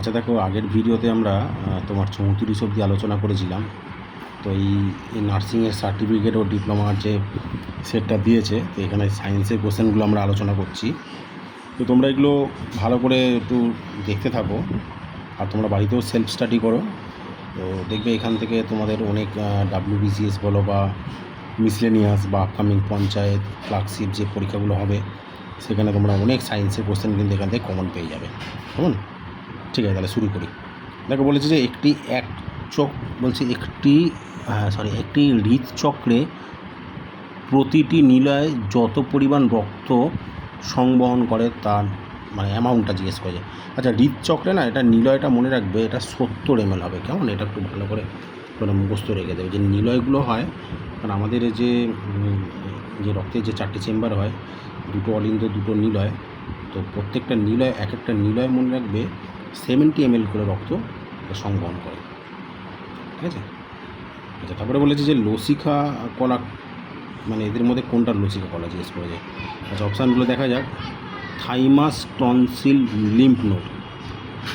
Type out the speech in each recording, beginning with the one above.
আচ্ছা দেখো, আগের ভিডিওতে আমরা তোমার 34 অবধি আলোচনা করেছিলাম। তো এই নার্সিংয়ের সার্টিফিকেট ও ডিপ্লোমার যে সেটটা দিয়েছে, তো এখানে সায়েন্সের কোশ্চেনগুলো আমরা আলোচনা করছি। তো তোমরা এগুলো ভালো করে একটু দেখতে থাকো, আর তোমরা বাড়িতেও সেলফ স্টাডি করো। তো দেখবে এখান থেকে তোমাদের অনেক WBCS বলো বা মিসলেনিয়াস বা আপকামিং পঞ্চায়েত ক্লার্কশিপ যে পরীক্ষাগুলো হবে, সেখানে তোমরা অনেক সায়েন্সের কোশ্চেন কিন্তু এখান থেকে কমন পেয়ে যাবে। কেমন? ঠিক আছে, তাহলে শুরু করি। দেখো, বলেছে যে একটি হৃদচক্রে প্রতিটি নিলয় যত পরিমাণ রক্ত সংবহন করে তার মানে অ্যামাউন্টটা জিজ্ঞেস করেছে। আচ্ছা, হৃদচক্রে না, এটা নিলয়টা মনে রাখবে, এটা 70 ml হবে। কেমন? এটা একটু ভালো করে মানে মুখস্থ রেখে দেবে যে নিলয়গুলো হয়। কারণ আমাদের যে রক্তের যে 4টে চেম্বার হয়, দুটো অলিন্দ, দুটো নিলয়। তো প্রত্যেকটা নিলয়, এক একটা নিলয় মনে রাখবে 70 ml করে রক্ত সংবহন করে। ঠিক আছে? আচ্ছা, তারপরে বলেছে যে লসিকা কলা, মানে এদের মধ্যে কোনটা লসিকা কলা জিজ্ঞেস করেছে। আচ্ছা, অপশানগুলো দেখা যাক। Thymus, tonsil, lymph node.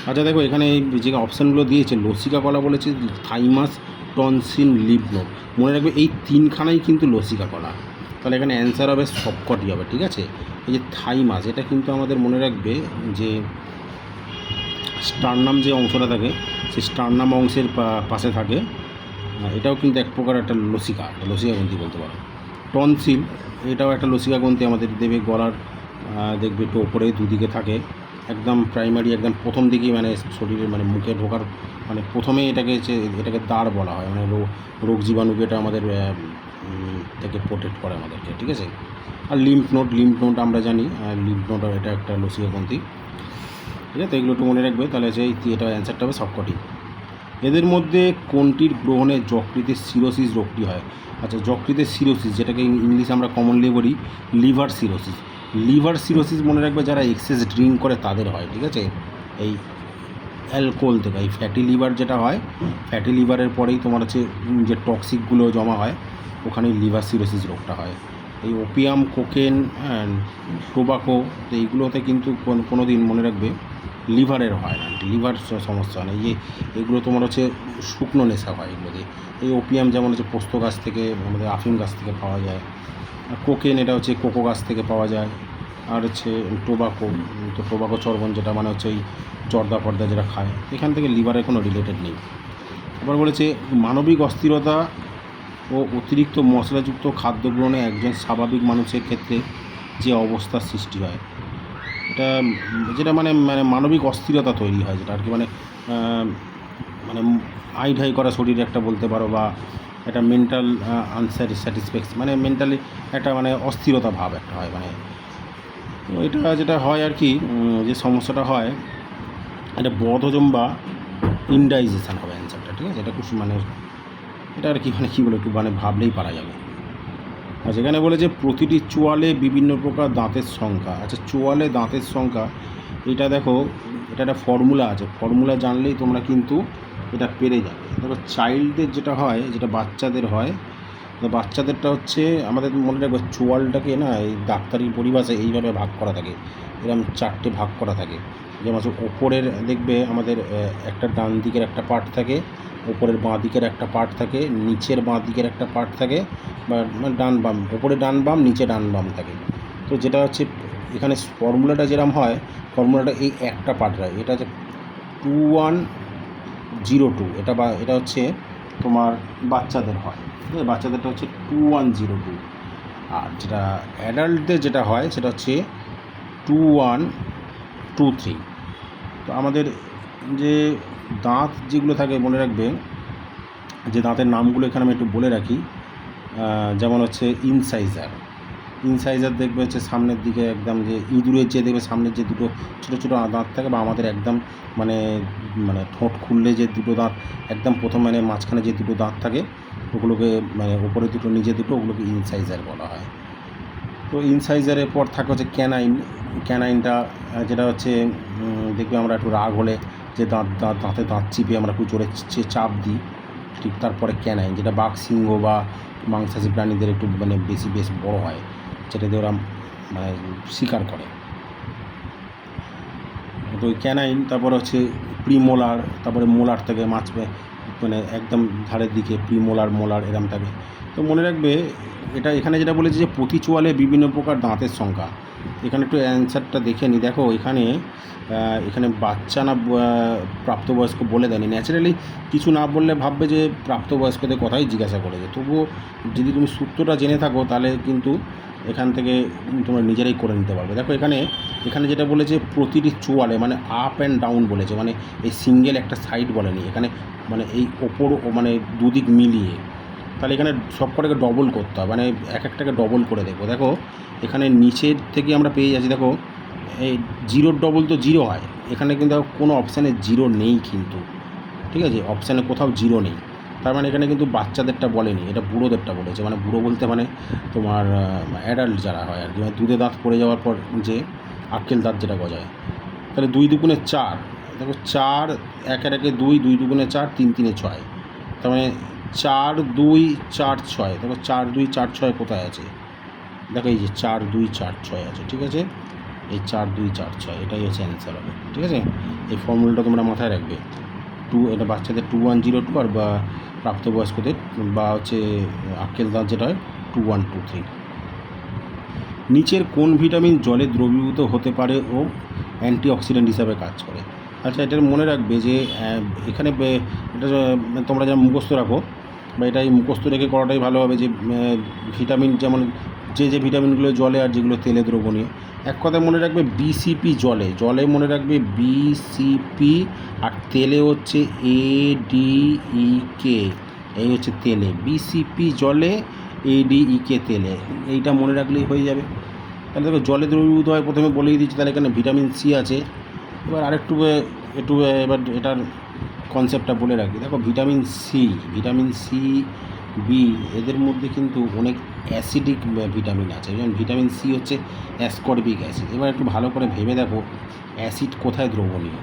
আচ্ছা দেখো, এখানে এই যে অপশানগুলো দিয়েছে, লসিকা কলা বলেছে, থাইমাস, টনসিল, লিম্ফ নোড। মনে রাখবে এই তিনখানাই কিন্তু লসিকা কলা। তাহলে এখানে অ্যান্সার হবে সবকটি হবে। ঠিক আছে? এই যে থাইমাস, এটা কিন্তু আমাদের মনে রাখবে যে স্টারনাম যে অংশটা থাকে, সেই স্টারনাম অংশের পাশে থাকে। এটাও কিন্তু এক প্রকার একটা লসিকা গ্রন্থি বলতে পারো। টনসিল, এটাও একটা লসিকা গ্রন্থি আমাদের দেবে গলার, দেখবে একটু ওপরে দুদিকে থাকে, একদম প্রাইমারি, একদম প্রথম দিকেই, মানে শরীরের মানে মুখে ঢোকার মানে প্রথমেই এটাকে দাঁড় বলা হয়, মানে রোগ জীবাণুকে এটা আমাদের থেকে প্রোটেক্ট করে আমাদেরকে। ঠিক আছে? আর লিম্ফ নোড আমরা জানি, লিম্ফ নোড এটা একটা লসিকা গ্রন্থি। ঠিক আছে? তো এগুলো একটু মনে রাখবে। তাহলে এটা অ্যান্সারটা হবে সবকটি। এদের মধ্যে কোনটির গ্রহণে যকৃতের সিরোসিস রোগটি হয়? আচ্ছা, যকৃতের সিরোসিস, যেটাকে ইংলিশে আমরা কমনলি বলি লিভার সিরোসিস। লিভার সিরোসিস মনে রাখবে যারা এক্সেস ড্রিঙ্ক করে তাদের হয়। ঠিক আছে? এই অ্যালকোহল থেকে, এই ফ্যাটি লিভার যেটা হয়, ফ্যাটি লিভারের পরেই তোমার হচ্ছে যে টক্সিকগুলো জমা হয়, ওখানেই লিভার সিরোসিস রোগটা হয়। এই ওপিয়াম, কোকেন, টোবাকো, তো এইগুলোতে কিন্তু কোনো দিন মনে রাখবে লিভারের হয় না, লিভার সমস্যা হয় না। এগুলো তোমার হচ্ছে শুকনো নেশা হয় এগুলো দিয়ে। এই ওপিয়াম যেমন হচ্ছে পোস্ত গাছ থেকে, আমাদের আফিম গাছ থেকে পাওয়া যায়। আর কোকেন, এটা হচ্ছে কোকো গাছ থেকে পাওয়া যায়। আর হচ্ছে টোবাকো, তো টোবাকো চর্বণ, যেটা মানে হচ্ছে ওই জর্দা ফর্দা যেটা খায়, এখান থেকে লিভারের কোনো রিলেটেড নেই। আবার বলেছে মানবিক অস্থিরতা ও অতিরিক্ত মশলাযুক্ত খাদ্য গ্রহণে একজন স্বাভাবিক মানুষের ক্ষেত্রে যে অবস্থার সৃষ্টি হয়, এটা যেটা মানে মানে মানবিক অস্থিরতা তৈরি হয়, যেটা আর কি মানে মানে আইঢাই করা শরীর একটা বলতে পারো, বা একটা মেন্টাল আনস্যাটিসফ্যাকশন, মানে মেন্টালি একটা মানে অস্থিরতা ভাব একটা হয়। মানে তো এটা যেটা হয় আর কি, যে সমস্যাটা হয়, এটা বদহজম বা ইনডাইজেশন হবে অ্যান্সারটা। ঠিক আছে? এটা খুব মানে এটা আর কি মানে কী বলে, একটু মানে ভাবলেই পারা যাবে। আর যেখানে বলে যে প্রতিটি চোয়ালে বিভিন্ন প্রকার দাঁতের সংখ্যা। আচ্ছা, চোয়ালে দাঁতের সংখ্যা, এটা দেখো, এটা একটা ফর্মুলা আছে, ফর্মুলা জানলেই তোমরা কিন্তু এটা পেরে যাবে। দেখো, চাইল্ডদের যেটা হয়, যেটা বাচ্চাদের হয়, তো বাচ্চাদেরটা হচ্ছে আমাদের মনে রাখবে চোয়ালটাকে না, এই ডাক্তারি পরিভাষায় এইভাবে ভাগ করা থাকে, এরকম 4টে ভাগ করা থাকে। যেমন হচ্ছে ওপরের দেখবে আমাদের একটা ডান দিকের একটা পার্ট থাকে, ওপরের বাঁ দিকের একটা পার্ট থাকে, নিচের বাঁ দিকের একটা পার্ট থাকে, বা ডান বাম, ওপরে ডান বাম, নিচে ডান বাম থাকে। তো যেটা হচ্ছে এখানে ফর্মুলাটা যেরকম হয়, ফর্মুলাটা এই একটা পার্ট হয়, এটা হচ্ছে 2102, এটা হচ্ছে তোমার বাচ্চাদের হয়। ঠিক আছে? বাচ্চাদেরটা হচ্ছে 2102। আর যেটা অ্যাডাল্টদের যেটা হয় সেটা হচ্ছে 2123। তো আমাদের যে দাঁত যেগুলো থাকে, মনে রাখবে যে দাঁতের নামগুলো এখানে আমি একটু বলে রাখি। যেমন হচ্ছে ইনসাইজার দেখবে হচ্ছে সামনের দিকে, একদম যে ইঁদুরের যে দেখবে সামনের যে দুটো ছোটো ছোটো দাঁত থাকে, বা আমাদের একদম মানে মানে ঠোঁট খুললে যে দুটো দাঁত একদম প্রথম মানে মাঝখানে যে দুটো দাঁত থাকে, ওগুলোকে মানে ওপরে দুটো নিচে দুটো, ওগুলোকে ইনসাইজার বলা হয়। তো ইনসাইজারের পর থাকে হচ্ছে ক্যানাইনটা, যেটা হচ্ছে দেখবে আমরা একটু রাগ হলে যে দাঁতে দাঁত চিপে আমরা একটু জোরে চাপ দিই, ঠিক তারপরে ক্যানাইন, যেটা বাঘ, সিংহ বা মাংসাশী প্রাণীদের একটু মানে বেশ বড় হয়, যেটা দিয়ে ওরা মানে শিকার করে। তো ওই ক্যানাইন, তারপরে হচ্ছে প্রিমোলার, তারপরে মোলার থেকে মানে একদম ধারের দিকে প্রিমোলার, মোলার এরম থাকে। তো মনে রাখবে এটা এখানে যেটা বলেছে যে প্রতি চোয়ালে বিভিন্ন প্রকার দাঁতের সংখ্যা। এখানে একটু অ্যান্সারটা দেখে নিই। দেখো এখানে বাচ্চা না প্রাপ্তবয়স্ক বলে দেয়নি। ন্যাচারালি কিছু না বললে ভাববে যে প্রাপ্তবয়স্কদের কথাই জিজ্ঞাসা করেছে। তবুও যদি তুমি সূত্রটা জেনে থাকো তাহলে কিন্তু এখান থেকে তোমরা নিজেরাই করে নিতে পারবে। দেখো এখানে যেটা বলেছে প্রতিটি চোয়ালে, মানে আপ অ্যান্ড ডাউন বলেছে, মানে এই সিঙ্গেল একটা সাইড বলেনি এখানে, মানে এই ওপর মানে দুদিক মিলিয়ে। তাহলে এখানে সব কটাকে ডবল করতে হবে, মানে এক একটাকে ডবল করে দেখবো। দেখো এখানে নিচের থেকে আমরা পেয়ে যাচ্ছি, দেখো এই জিরোর ডবল তো জিরো হয়, এখানে কিন্তু কোনো অপশানে জিরো নেই কিন্তু, ঠিক আছে, অপশানে কোথাও জিরো নেই। তার মানে এখানে কিন্তু বাচ্চাদেরটা বলেনি, এটা বুড়োদেরটা বলেছে। মানে বুড়ো বলতে মানে তোমার অ্যাডাল্ট যারা হয় আর কি, মানে দুধে দাঁত পড়ে যাওয়ার পর যে আক্কেল দাঁত যেটা গজায়। তাহলে 2 দুগুণে 4, দেখো 4 একের একে 2, 2 দুগুণে 4, 3 3-এ 6। তার মানে 4 2 4 6। দেখো 4 2 4 6 কোথায় আছে? দেখো এই যে 4 2 4 6 আছে, ঠিক আছে, এই 4 2 4 6 এটাই হচ্ছে অ্যান্সার হবে, ঠিক আছে। এই ফর্মুলাটা তোমরা মাথায় রাখবে। এটা বাচ্চাদের 2102, আর বা প্রাপ্তবয়স্কদের বা হচ্ছে আক্কেল দাঁত যেটা হয় 2123। নিচের কোন ভিটামিন জলে দ্রবীভূত হতে পারে ও অ্যান্টিঅক্সিডেন্ট হিসাবে কাজ করে? আচ্ছা, এটা মনে রাখবে যে এখানে এটা তোমরা যেন মুখস্থ রাখো, বা এটাই মুখস্থ রেখে করাটাই ভালো হবে যে ভিটামিন যেমন যে ভিটামিনগুলো জলে আর যেগুলো তেলে দ্রবণীয়। এক কথায় মনে রাখবে বিসিপি জলে মনে রাখবে বিসিপি, আর তেলে হচ্ছে ADEK, এই হচ্ছে তেলে। বিসিপি জলে, ADEK তেলে, এইটা মনে রাখলেই হয়ে যাবে। তাহলে দেখো জলে দ্রবীভূত হয় প্রথমে বলেই দিচ্ছি, তাহলে এখানে ভিটামিন সি আছে। এবার আরেকটু এবার এটার কনসেপ্টটা বলে রাখি। দেখো ভিটামিন সি, বি, এদের মধ্যে কিন্তু অনেক অ্যাসিডিক ভিটামিন আছে। যেমন ভিটামিন সি হচ্ছে অ্যাসকর্বিক অ্যাসিড। এবার একটু ভালো করে ভেবে দেখো অ্যাসিড কোথায় দ্রবণীয়,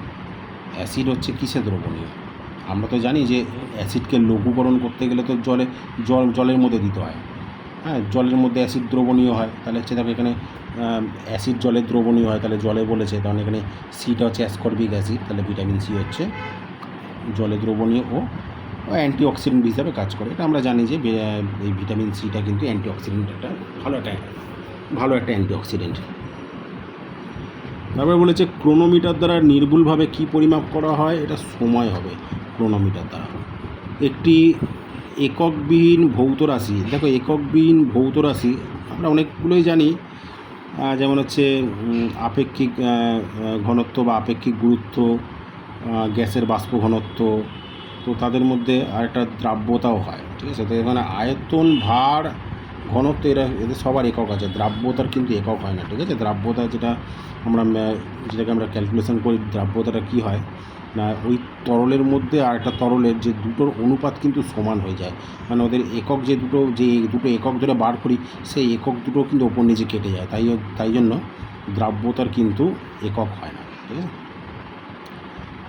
অ্যাসিড হচ্ছে কিসে দ্রবণীয়? আমরা তো জানি যে অ্যাসিডকে লঘুকরণ করতে গেলে তো জলের মধ্যে দিতে হয়। হ্যাঁ, জলের মধ্যে অ্যাসিড দ্রবণীয় হয়। তাহলে হচ্ছে দেখো এখানে অ্যাসিড জলে দ্রবণীয় হয়, তাহলে জলে বলেছে, কারণ এখানে সিটা হচ্ছে অ্যাসকর্বিক অ্যাসিড, তাহলে ভিটামিন সি হচ্ছে জলে দ্রবণীয় ও অ্যান্টিঅক্সিডেন্ট হিসাবে কাজ করে। এটা আমরা জানি যে এই ভিটামিন সিটা কিন্তু অ্যান্টিঅক্সিডেন্ট, একটা ভালো একটা অ্যান্টিঅক্সিডেন্ট। তারপরে বলেছে ক্রোনোমিটার দ্বারা নির্ভুলভাবে কী পরিমাপ করা হয়? এটা সময় হবে ক্রোনোমিটার দ্বারা। একটি এককবিহীন ভৌত রাশি, দেখো এককবিহীন ভৌত রাশি আমরা অনেকগুলোই জানি, যেমন হচ্ছে আপেক্ষিক ঘনত্ব বা আপেক্ষিক গুরুত্ব, গ্যাসের বাষ্প ঘনত্ব, তো তাদের মধ্যে আরেকটা দ্রাব্যতাও হয়, ঠিক আছে। তো এখানে আয়তন, ভার, ঘনত্ব এদের সবার একক আছে, দ্রাব্যতার কিন্তু একক হয় না, ঠিক আছে। দ্রাব্যতা যেটাকে আমরা ক্যালকুলেশন করি, দ্রাব্যতাটা কী হয় না, ওই তরলের মধ্যে আর একটা তরলের যে দুটোর অনুপাত কিন্তু সমান হয়ে যায়, মানে ওদের একক যে দুটো একক ধরে বার করি, সেই একক দুটো কিন্তু ওপর নিচে কেটে যায়, তাই জন্য দ্রাব্যতার কিন্তু একক হয় না, ঠিক আছে।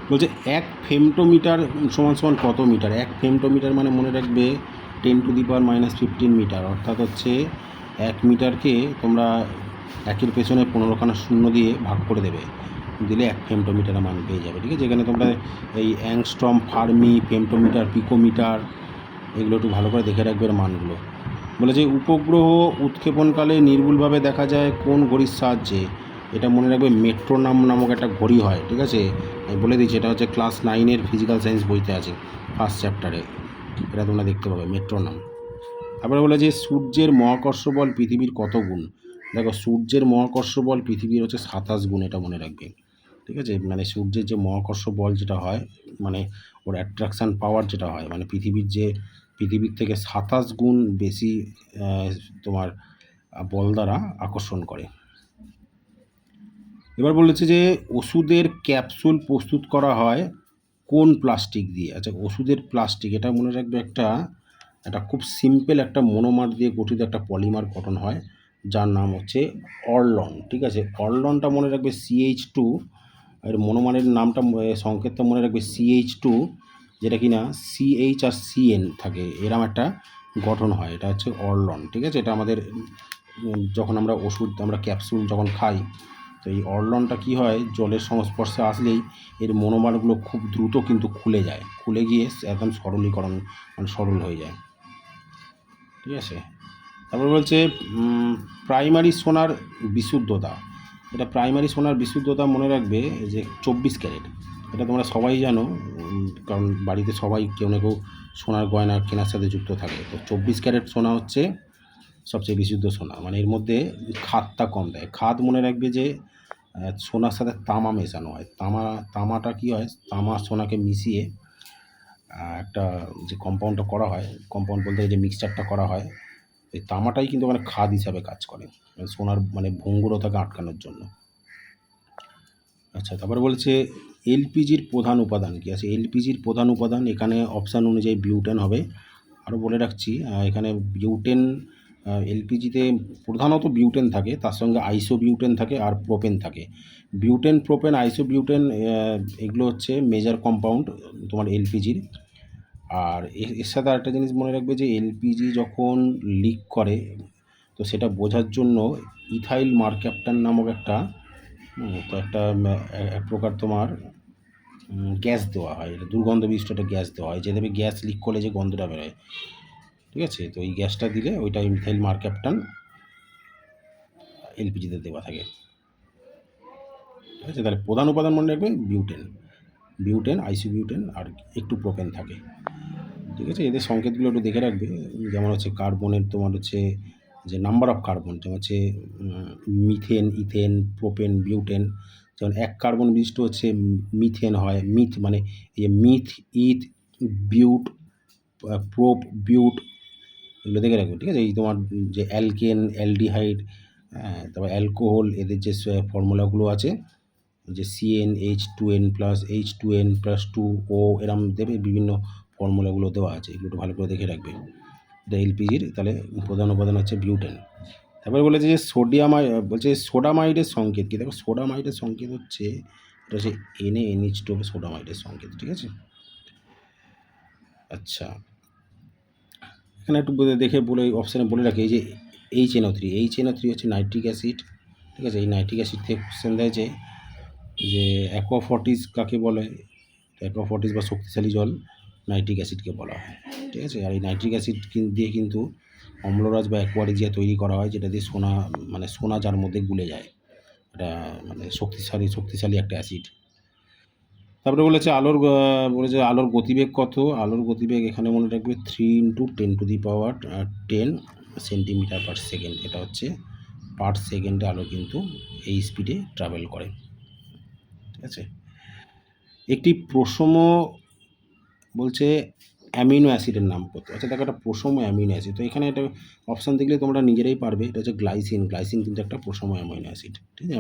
বলছে 1 ফেমটোমিটার সমান কত মিটার? 1 ফেমটোমিটার মানে মনে রাখবে 10⁻⁻15 মিটার, অর্থাৎ হচ্ছে 1 মিটারকে তোমরা 1-এর পেছনে 15খানা শূন্য দিয়ে ভাগ করে দেবে, দিলে 1 ফেমটোমিটার মান পেয়ে যাবে, ঠিক আছে। এখানে তোমরা এই অ্যাংস্ট্রম, ফার্মি, ফেমটোমিটার, পিকোমিটার এগুলো একটু ভালো করে দেখে রাখবে মানগুলো। বলেছে উপগ্রহ উৎক্ষেপণকালে নির্ভুলভাবে দেখা যায় কোন ঘড়ির সাহায্যে? এটা মনে রাখবে মেট্রোনম নামক একটা ঘড়ি হয়, ঠিক আছে। আমি বলে দিচ্ছি, এটা হচ্ছে ক্লাস 9-এর ফিজিক্যাল সায়েন্স বইতে আছে, ফার্স্ট চ্যাপ্টারে, এটা তোমরা দেখতে পাবে মেট্রোনম। তারপরে বলে যে সূর্যের মহাকর্ষ বল পৃথিবীর কত গুণ? দেখো সূর্যের মহাকর্ষ বল পৃথিবীর হচ্ছে 27 গুণ, এটা মনে রাখবে, ঠিক আছে। মানে সূর্যের যে মহাকর্ষ বল যেটা হয়, মানে ওর অ্যাট্রাকশান পাওয়ার যেটা হয়, মানে পৃথিবীর থেকে 27 গুণ বেশি তোমার বল দ্বারা আকর্ষণ করে। এবার বলেছে যে ওষুধের ক্যাপসুল প্রস্তুত করা হয় কোন প্লাস্টিক দিয়ে? আচ্ছা, ওষুধের প্লাস্টিক, এটা মনে রাখবে একটা খুব সিম্পল একটা মনোমার দিয়ে গঠিত একটা পলিমার গঠন হয়, যার নাম হচ্ছে অরলন, ঠিক আছে। অরলনটা মনে রাখবে CH2, এর মনোমারের নামটা সংকেতটা মনে রাখবে CH2, যেটা কিনা CH আর CN থাকে, এরম একটা গঠন হয়, এটা হচ্ছে অরলন, ঠিক আছে। এটা আমাদের যখন আমরা ক্যাপসুল যখন খাই, তো এই অরলনটা কী হয়, জলের সংস্পর্শে আসলেই এর মনোমারগুলো খুব দ্রুত কিন্তু খুলে যায়, খুলে গিয়ে একদম সরলীকরণ মানে সরল হয়ে যায়। ঠিক আছে, তারপর বলছে প্রাইমারি সোনার বিশুদ্ধতা। এটা প্রাইমারি সোনার বিশুদ্ধতা মনে রাখবে যে 24 ক্যারেট। এটা তোমরা সবাই জানো, কারণ বাড়িতে সবাই কেউ না কেউ সোনার গয়না কেনার সাথে যুক্ত থাকে। তো 24 ক্যারেট সোনা হচ্ছে সবচেয়ে বিশুদ্ধ সোনা, মানে এর মধ্যে খাদটা কম দেয়। খাদ মনে রাখবে যে সোনার সাথে তামা মেশানো হয়। তামাটা কী হয়, তামা সোনাকে মিশিয়ে একটা যে কম্পাউন্ডটা করা হয়, কম্পাউন্ড বলতে যে মিক্সচারটা করা হয়, এই তামাটাই কিন্তু মানে খাদ হিসাবে কাজ করে, মানে সোনার মানে ভঙ্গুরতাকে আটকানোর জন্য। আচ্ছা, তারপরে বলছে এলপিজির প্রধান উপাদান কী আছে। এলপিজির প্রধান উপাদান এখানে অপশান অনুযায়ী বিউটেন হবে। আরও বলে রাখছি, এখানে বিউটেন, এলপিজিতে প্রধানত বিউটেন থাকে, তার সঙ্গে আইসোবিউটেন থাকে আর প্রোপেন থাকে। বিউটেন, প্রোপেন, আইসোবিউটেন এগুলো হচ্ছে মেজর কম্পাউন্ড তোমার এলপিজির। আর এর সাথে আরেকটা জিনিস মনে রাখবে যে এলপিজি যখন লিক করে, তো সেটা বোঝার জন্য ইথাইল মারক্যাপটান নামক একটা তো একটা এক প্রকার তোমার গ্যাস দেওয়া হয়। এটা দুর্গন্ধ বিশিষ্ট একটা গ্যাস দেওয়া হয়, যে দেবে গ্যাস লিক করলে যে গন্ধটা বেরোয়। ঠিক আছে, তো এই গ্যাসটা দিলে ওইটা ইথাইল মারক্যাপটান এলপিজিতে দেওয়া থাকে। ঠিক আছে, তাহলে প্রধান উপাদান মনে রাখবে বিউটেন, আইসোবিউটেন আর একটু প্রোপেন থাকে। ঠিক আছে, এদের সংকেতগুলো একটু দেখে রাখবে। যেমন হচ্ছে কার্বনের তোমার হচ্ছে যে নাম্বার অফ কার্বন, যেমন হচ্ছে মিথেন, ইথেন, প্রোপেন, বিউটেন। যেমন 1 কার্বন বিশিষ্ট হচ্ছে মিথেন হয়, মিথ মানে এই মিথ, ইথ, বিউট, প্রোপ, বিউট, এগুলো দেখে রাখবে। ঠিক আছে, এই তোমার যে অ্যালকেন, অ্যালডিহাইড, তারপর অ্যালকোহল, এদের যে ফর্মুলাগুলো আছে, যে CnH2n+H2n+2O এরম দেবে, বিভিন্ন ফর্মুলাগুলো দেওয়া আছে, এগুলো একটু ভালো করে দেখে রাখবে। এটা এলপিজির তাহলে প্রধান উপাদান হচ্ছে বিউটেন। তারপরে বলেছে যে বলছে সোডামাইডের সংকেত কী। দেখো সোডামাইডের সংকেত হচ্ছে, এটা হচ্ছে NaNH2 হবে সোডামাইডের সংকেত। ঠিক আছে, আচ্ছা এখানে একটু দেখে বলে অপশানে বলে রাখি, এই যে HNO3 হচ্ছে নাইট্রিক অ্যাসিড। ঠিক আছে, এই নাইট্রিক অ্যাসিড থেকে কোশ্চেন দেয় যে অ্যাকোয়াফর্টিস কাকে বলে। অ্যাকোয়াফর্টিস বা শক্তিশালী জল নাইট্রিক অ্যাসিডকে বলা হয়। ঠিক আছে, আর এই নাইট্রিক অ্যাসিড দিয়ে কিন্তু অম্লরাজ বা অ্যাকোয়ারিজিয়া তৈরি করা হয়, যেটা দিয়ে সোনা যার মধ্যে গুলে যায়। এটা মানে শক্তিশালী একটা অ্যাসিড। তারপরে বলেছে আলোর গতিবেগ কত। আলোর গতিবেগ এখানে মনে রাখবে 3 × 10⁻10 সেন্টিমিটার/সেকেন্ড। এটা হচ্ছে পার সেকেন্ডে আলো কিন্তু এই স্পিডে ট্রাভেল করে। ঠিক আছে, একটি প্রশম বলছে অ্যামিনো অ্যাসিডের নাম করতে। আচ্ছা দেখো, একটা প্রশম অ্যামিনো অ্যাসিড, তো এখানে একটা অপশান দেখলে তোমরা নিজেরাই পারবে। এটা হচ্ছে গ্লাইসিন কিন্তু একটা প্রশম অ্যামিনো অ্যাসিড। ঠিক আছে,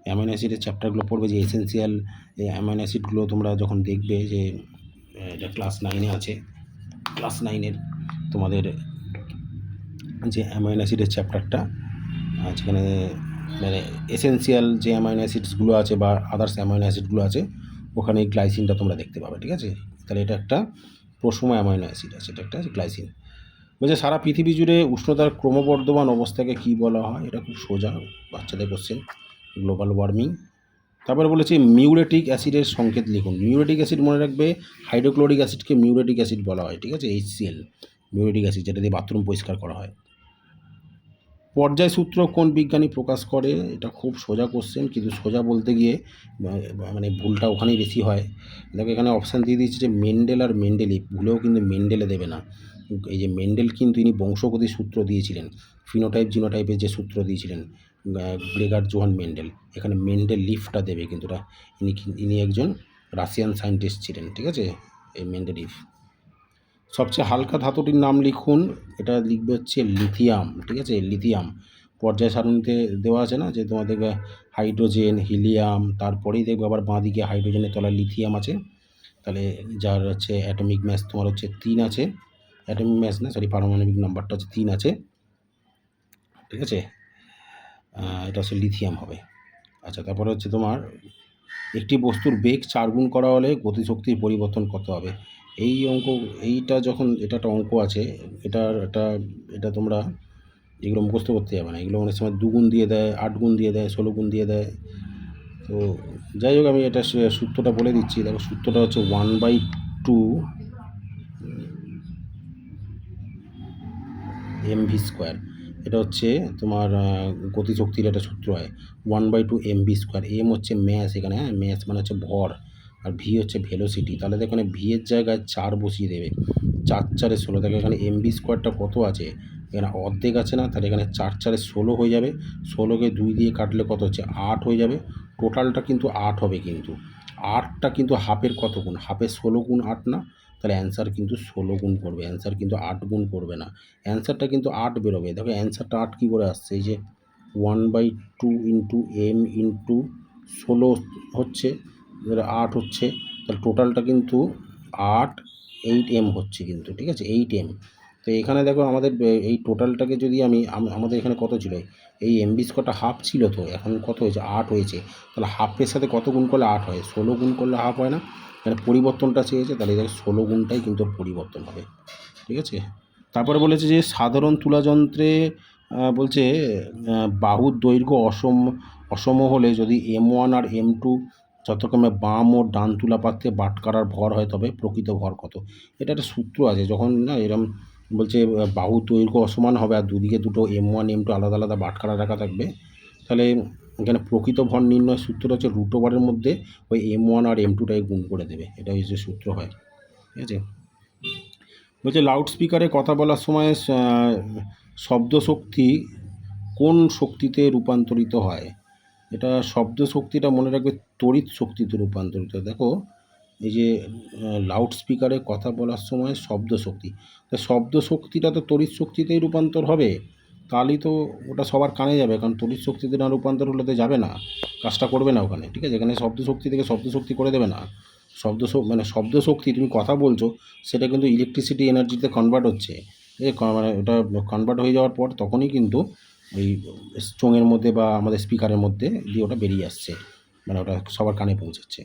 অ্যামিনো অ্যাসিডের চ্যাপ্টারগুলো পড়বে, যে এসেন্সিয়াল অ্যামিনো অ্যাসিডগুলো তোমরা যখন দেখবে, যে এটা ক্লাস 9-এ আছে। ক্লাস 9-এর তোমাদের যে অ্যামিনো অ্যাসিডের চ্যাপ্টারটা, যেখানে মানে এসেন্সিয়াল যে অ্যামাইনো অ্যাসিডসগুলো আছে বা আদার্স অ্যামাইনো অ্যাসিডগুলো আছে, ওখানে এই গ্লাইসিনটা তোমরা দেখতে পাবে। ঠিক আছে, তাহলে এটা একটা প্রশম অ্যামাইনো অ্যাসিড আছে, এটা একটা গ্লাইসিন। বলছে সারা পৃথিবী জুড়ে উষ্ণতার ক্রমবর্ধমান অবস্থাকে কী বলা হয়। এটা খুব সোজা বাচ্চাদের কোশ্চেন, গ্লোবাল ওয়ার্মিং। তারপরে বলেছে মিউরেটিক অ্যাসিডের সংকেত লিখুন। মিউরেটিক অ্যাসিড মনে রাখবে, হাইড্রোক্লোরিক অ্যাসিডকে মিউরেটিক অ্যাসিড বলা হয়। ঠিক আছে, HCl মিউরেটিক অ্যাসিড, যেটা দিয়ে বাথরুম পরিষ্কার করা হয়। পর্যায় সূত্র কোন বিজ্ঞানী প্রকাশ করে। এটা খুব সোজা কোশ্চেন, কিন্তু সোজা বলতে গিয়ে মানে ভুলটা ওখানেই বেশি হয়। দেখো এখানে অপশান দিয়ে দিয়েছে যে মেন্ডেল আর মেন্ডেলিভ, ভুলেও কিন্তু মেন্ডেলে দেবে না। এই যে মেন্ডেল কিন্তু ইনি বংশগতির সূত্র দিয়েছিলেন, ফিনোটাইপ জিনোটাইপের যে সূত্র দিয়েছিলেন গ্রেগার জোহান মেন্ডেল। এখানে মেন্ডেল লিফটা দেবে, কিন্তু এটা ইনি একজন রাশিয়ান সায়েন্টিস্ট ছিলেন। ঠিক আছে, এই মেন্ডেলিভ। সবচেয়ে হালকা ধাতুটির নাম লিখুন। এটা লিখবে হচ্ছে লিথিয়াম। ঠিক আছে, লিথিয়াম পর্যায় সারণীতে দেওয়া আছে না, যে তোমার দেখবে হাইড্রোজেন, হিলিয়াম, তারপরেই দেখবে আবার বাঁদিকে হাইড্রোজেনের তলায় লিথিয়াম আছে। তাহলে যার হচ্ছে অ্যাটমিক ম্যাস তোমার হচ্ছে 3 আছে। অ্যাটমিক ম্যাস না, সরি, পারমাণবিক নাম্বারটা হচ্ছে 3 আছে। ঠিক আছে, এটা হচ্ছে লিথিয়াম হবে। আচ্ছা, তারপরে হচ্ছে তোমার একটি বস্তুর বেগ 4 গুণ করা হলে গতিশক্তির পরিবর্তন কত হবে। এইটা যখন এটা একটা অঙ্ক আছে, এটা তোমরা এগুলো মুখস্থ করতে যাবে না, এগুলো অনেক সময় 2 গুণ দিয়ে দেয়, 8 গুণ দিয়ে দেয়, 16 গুণ দিয়ে দেয়। তো যাই হোক, আমি এটা সূত্রটা বলে দিচ্ছি। দেখো সূত্রটা হচ্ছে 1/2 mv স্কোয়ার। এটা হচ্ছে তোমার গতিশক্তির একটা সূত্র হয়, 1/2 mv স্কোয়ার। এম হচ্ছে ম্যাস এখানে, হ্যাঁ ম্যাস মানে হচ্ছে ভর, আর ভি হচ্ছে ভেলোসিটি। তাহলে দেখো এখানে ভি এর জায়গায় 4 বসিয়ে দেবে, 4 4 16। দেখো এখানে এমভি স্কোয়ারটা কত আছে, এখানে অর্ধেক আছে না, তাহলে এখানে 4 4 16 হয়ে যাবে। 16কে 2 দিয়ে কাটলে কত হচ্ছে, 8 হয়ে যাবে। টোটালটা কিন্তু 8 হবে, কিন্তু 8টা কিন্তু হাফের কত গুণ, হাফের 16 গুণ 8 না, তাহলে অ্যান্সার কিন্তু 16 গুণ করবে, অ্যান্সার কিন্তু 8 গুণ করবে না। অ্যান্সারটা কিন্তু 8 বেরোবে। দেখো অ্যান্সারটা 8 কী করে আসছে, এই যে 1/2 ইন্টু এম ইন্টু 16 হচ্ছে, 8 হচ্ছে, তাহলে টোটালটা কিন্তু 8 8 এম হচ্ছে কিন্তু, ঠিক আছে, 8 এম। তো এখানে দেখো আমাদের এই টোটালটাকে যদি আমাদের এখানে কত ছিল, এই এমবি স্কোয়ারটা হাফ ছিল, তো এখন কত হয়েছে, 8 হয়েছে। তাহলে হাফের সাথে কত গুণ করলে 8 হয়, 16 গুণ করলে হাফ হয় না। এখানে পরিবর্তনটা চেয়েছে, তাহলে দেখো 16 গুণটাই কিন্তু পরিবর্তন হবে, ঠিক আছে। তারপরে বলেছে যে সাধারণ তুলাযন্ত্রে বলছে বাহুর দৈর্ঘ্য অসম হলে যদি M1 আর M2 যথাক্রমে বাম ও ডান তুলা পাত্রে বাটখারার ভর হয়, তবে প্রকৃত ভর কত। এটা একটা সূত্র আছে, যখন না এরম বলছে বাহুর দৈর্ঘ্য অসমান হবে আর দুদিকে দুটো M1 M2 আলাদা আলাদা বাটখারা রাখা থাকবে, তাহলে এখানে প্রকৃত ভর নির্ণয় সূত্রটা হচ্ছে √ওভারের মধ্যে ওই M1 আর M2টাই গুণ করে দেবে, এটা হচ্ছে সূত্র হয়, ঠিক আছে। বলছে লাউড স্পিকারে কথা বলার সময় শব্দ শক্তি কোন শক্তিতে রূপান্তরিত হয়। এটা শব্দ শক্তিটা মনে রাখবে তড়িৎ শক্তিতে রূপান্তরিত। দেখো এই যে লাউড স্পিকারে কথা বলার সময় শব্দ শক্তি, তা শব্দ শক্তিটা তো তড়িৎ শক্তিতেই রূপান্তর হবে, তাহলেই তো ওটা সবার কানে যাবে, কারণ তড়িৎ শক্তিতে না রূপান্তর হলে তো যাবে না, কাজটা করবে না ওখানে, ঠিক আছে। এখানে শব্দ শক্তি থেকে শব্দ শক্তি করে দেবে না। মানে শব্দ শক্তি, তুমি কথা বলছো, সেটা কিন্তু ইলেকট্রিসিটি এনার্জিতে কনভার্ট হচ্ছে, মানে ওটা কনভার্ট হয়ে যাওয়ার পর তখনই কিন্তু ওই স্ট্রোংয়ের মধ্যে বা আমাদের স্পিকারের মধ্যে দিয়ে ওটা বেরিয়ে আসছে, মানে ওটা সবার কানে পৌঁছাচ্ছে।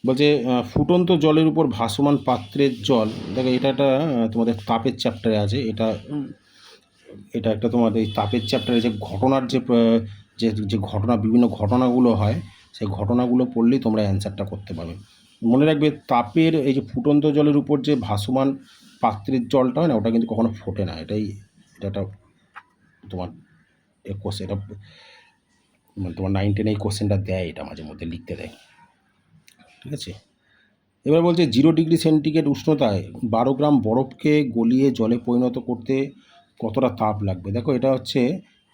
বলছে ফুটন্ত জলের উপর ভাসমান পাত্রের জল। দেখো এটা একটা তোমাদের তাপের চ্যাপ্টারে আছে, এটা একটা তোমাদের এই তাপের চ্যাপ্টারে যে ঘটনার যে ঘটনা, বিভিন্ন ঘটনাগুলো হয়, সেই ঘটনাগুলো পড়লেই তোমরা অ্যান্সারটা করতে পারবে। মনে রাখবে তাপের এই যে ফুটন্ত জলের উপর যে ভাসমান পাত্রের জলটা হয় না, ওটা কিন্তু কখনো ফোটে না। এটা একটা তোমার কোশ্চেন, এটা মানে তোমার 9 10 এই কোশ্চেনটা দেয়, এটা মাঝে মধ্যে লিখতে দেয়, ঠিক আছে। এবার বলছে 0°C উষ্ণতায় 12 গ্রাম বরফকে গলিয়ে জলে পরিণত করতে কতটা তাপ লাগবে। দেখো এটা হচ্ছে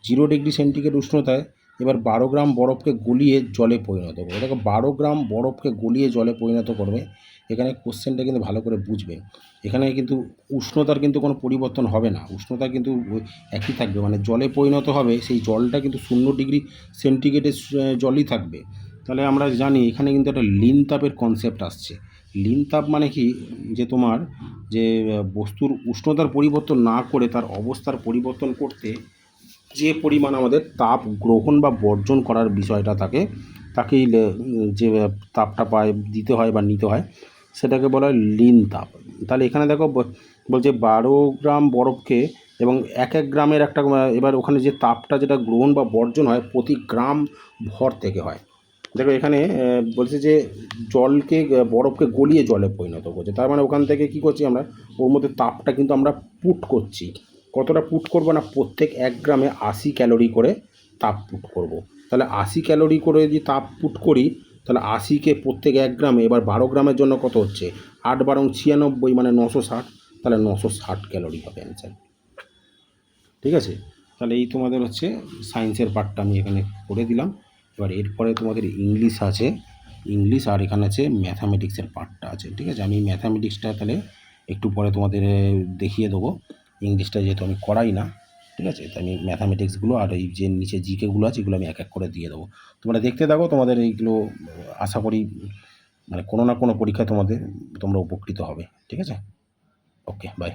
0°C উষ্ণতায় এবার 12 গ্রাম বরফকে গলিয়ে জলে পরিণত করবে। দেখো 12 গ্রাম বরফকে গলিয়ে জলে পরিণত করবে, এখানে কোশ্চেনটা কিন্তু ভালো করে বুঝবে। এখানে কিন্তু উষ্ণতার কিন্তু কোনো পরিবর্তন হবে না, উষ্ণতা কিন্তু একই থাকবে, মানে জলে পরিণত হবে, সেই জলটা কিন্তু 0°C জলই থাকবে। তাহলে আমরা জানি এখানে কিন্তু একটা লীন তাপের কনসেপ্ট আসছে। লীন তাপ মানে কি, যে তোমার যে বস্তুর উষ্ণতার পরিবর্তন না করে তার অবস্থার পরিবর্তন করতে যে পরিমাণ আমাদের তাপ গ্রহণ বা বর্জন করার বিষয়টা থাকে, তাকেই যে তাপটা দিতে হয় বা নিতে হয়, সেটাকে বলা হয় লীন তাপ। তাহলে এখানে দেখো বলছে 12 গ্রাম বরফকে, এবং এক গ্রামের একটা, এবার ওখানে যে তাপটা যেটা গ্রহণ বা বর্জন হয় প্রতি গ্রাম ভর থেকে হয়। দেখো এখানে বলছে যে জলকে বরফকে গলিয়ে জলে পরিণত করছে, তার মানে ওখান থেকে কী করছি আমরা, ওর মধ্যে তাপটা কিন্তু আমরা পুট করছি। কতটা পুট করবো না, প্রত্যেক 1 গ্রামে 80 ক্যালোরি করে তাপ পুট করব। তাহলে 80 ক্যালোরি করে যদি তাপ পুট করি, তাহলে 80কে প্রত্যেক 1 গ্রামে, এবার 12 গ্রামের জন্য কত হচ্ছে, 8 12 96, মানে 960, তাহলে 960 ক্যালোরি হবে অ্যান্সার, ঠিক আছে। তাহলে এই তোমাদের হচ্ছে সায়েন্সের পার্টটা আমি এখানে করে দিলাম। এবার এরপরে তোমাদের ইংলিশ আছে, ইংলিশ, আর এখানে আছে ম্যাথামেটিক্সের পার্টটা আছে, ঠিক আছে। আমি ম্যাথামেটিক্সটা তাহলে একটু পরে তোমাদের দেখিয়ে দেবো, ইংলিশটা যেহেতু আমি করাই না, ঠিক আছে, তাই আমি ম্যাথামেটিক্সগুলো আর এই যে নিচে জিকেগুলো আছে এগুলো আমি এক এক করে দিয়ে দেবো। তোমরা দেখতে থাকো, তোমাদের এইগুলো আশা করি মানে কোনো না কোনো পরীক্ষায় তোমরা উপকৃত হবে, ঠিক আছে। ওকে, বাই।